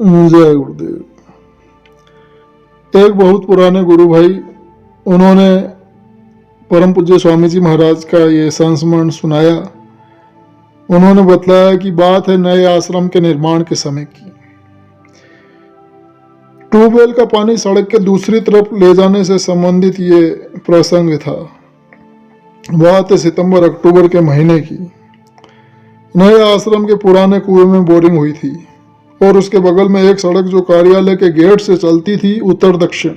जय गुरुदेव। एक बहुत पुराने गुरु भाई, उन्होंने परम पूज्य स्वामी जी महाराज का ये संस्मरण सुनाया। उन्होंने बतलाया कि बात है नए आश्रम के निर्माण के समय की। ट्यूबवेल का पानी सड़क के दूसरी तरफ ले जाने से संबंधित ये प्रसंग था। बात है सितंबर अक्टूबर के महीने की। नए आश्रम के पुराने कुएं में बोरिंग हुई थी और उसके बगल में एक सड़क जो कार्यालय के गेट से चलती थी उत्तर दक्षिण।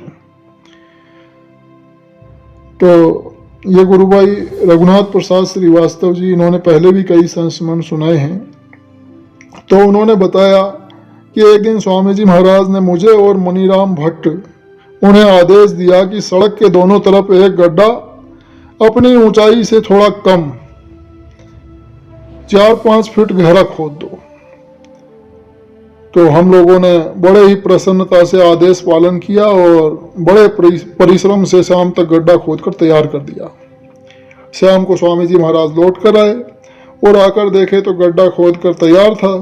तो ये गुरु भाई रघुनाथ प्रसाद श्रीवास्तव जी, इन्होंने पहले भी कई संस्मरण सुनाए हैं। तो उन्होंने बताया कि एक दिन स्वामी जी महाराज ने मुझे और मनीराम भट्ट उन्हें आदेश दिया कि सड़क के दोनों तरफ एक गड्ढा अपनी ऊंचाई से थोड़ा कम 4-5 फीट गहरा खोद दो। तो हम लोगों ने बड़े ही प्रसन्नता से आदेश पालन किया और बड़े परिश्रम से शाम तक गड्ढा खोदकर तैयार कर दिया। शाम को स्वामी जी महाराज लौट कर आए और आकर देखे तो गड्ढा खोद कर तैयार था।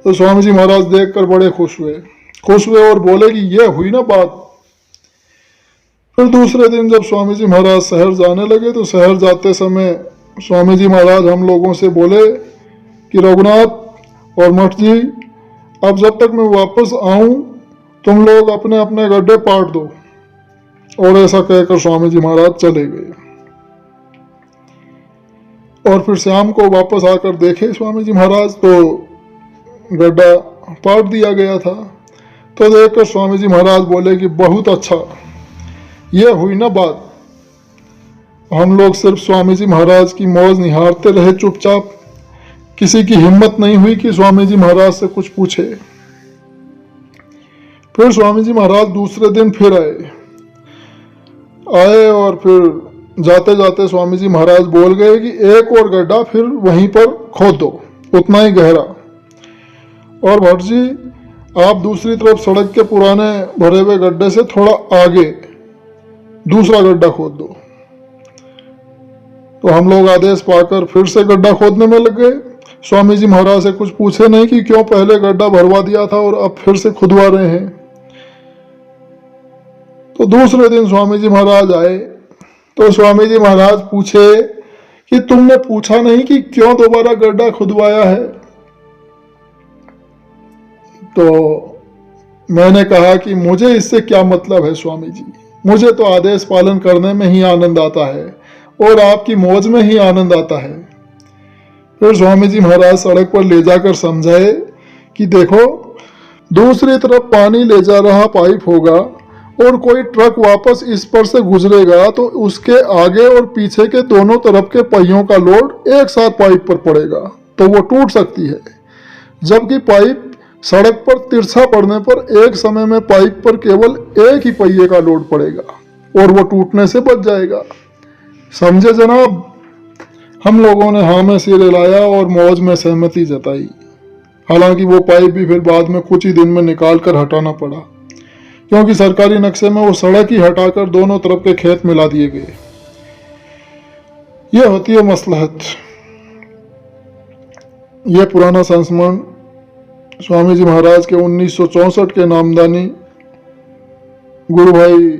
तो स्वामी जी महाराज देखकर बड़े खुश हुए और बोले कि यह हुई ना बात। फिर दूसरे दिन जब स्वामी जी महाराज शहर जाने लगे तो शहर जाते समय स्वामी जी महाराज हम लोगों से बोले कि रघुनाथ और मठ जी, अब जब तक मैं वापस आऊं तुम लोग अपने अपने गड्ढे पाट दो। और ऐसा कहकर स्वामी जी महाराज चले गए। और फिर शाम को वापस आकर देखे स्वामी जी महाराज तो गड्ढा पाट दिया गया था। तो देखकर स्वामी जी महाराज बोले कि बहुत अच्छा, यह हुई ना बात। हम लोग सिर्फ स्वामी जी महाराज की मौज निहारते रहे चुपचाप। किसी की हिम्मत नहीं हुई कि स्वामी जी महाराज से कुछ पूछे। फिर स्वामी जी महाराज दूसरे दिन फिर आए और फिर जाते जाते स्वामी जी महाराज बोल गए कि एक और गड्ढा फिर वहीं पर खोद दो, उतना ही गहरा। और भट्ट जी, आप दूसरी तरफ सड़क के पुराने भरे हुए गड्ढे से थोड़ा आगे दूसरा गड्ढा खोद दो। तो हम लोग आदेश पाकर फिर से गड्ढा खोदने में लग गए। स्वामी जी महाराज से कुछ पूछे नहीं कि क्यों पहले गड्ढा भरवा दिया था और अब फिर से खुदवा रहे हैं। तो दूसरे दिन स्वामी जी महाराज आए तो स्वामी जी महाराज पूछे कि तुमने पूछा नहीं कि क्यों दोबारा गड्ढा खुदवाया है। तो मैंने कहा कि मुझे इससे क्या मतलब है स्वामी जी, मुझे तो आदेश पालन करने में ही आनंद आता है और आपकी मौज में ही आनंद आता है। फिर स्वामी जी महाराज सड़क पर ले जाकर समझाए कि देखो, दूसरी तरफ पानी ले जा रहा पाइप होगा और कोई ट्रक वापस इस पर से गुजरेगा तो उसके आगे और पीछे के दोनों तरफ के पहियों का लोड एक साथ पाइप पर पड़ेगा तो वो टूट सकती है। जबकि पाइप सड़क पर तिरछा पड़ने पर एक समय में पाइप पर केवल एक ही पहिए का लोड पड़ेगा और वो टूटने से बच जाएगा। समझे जनाब? हम लोगों ने हाँ में सिर हिलाया और मौज में सहमति जताई। हालांकि वो पाइप भी फिर बाद में कुछ ही दिन में निकाल कर हटाना पड़ा, क्योंकि सरकारी नक्शे में वो सड़क ही हटाकर दोनों तरफ के खेत मिला दिए गए। ये होती है मसलहत। यह पुराना संस्मरण स्वामी जी महाराज के 1964 के नामदानी गुरु भाई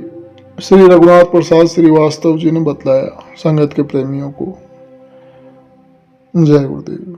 श्री रघुनाथ प्रसाद श्रीवास्तव जी ने बतलाया संगत के प्रेमियों को। जय गुरुदेव।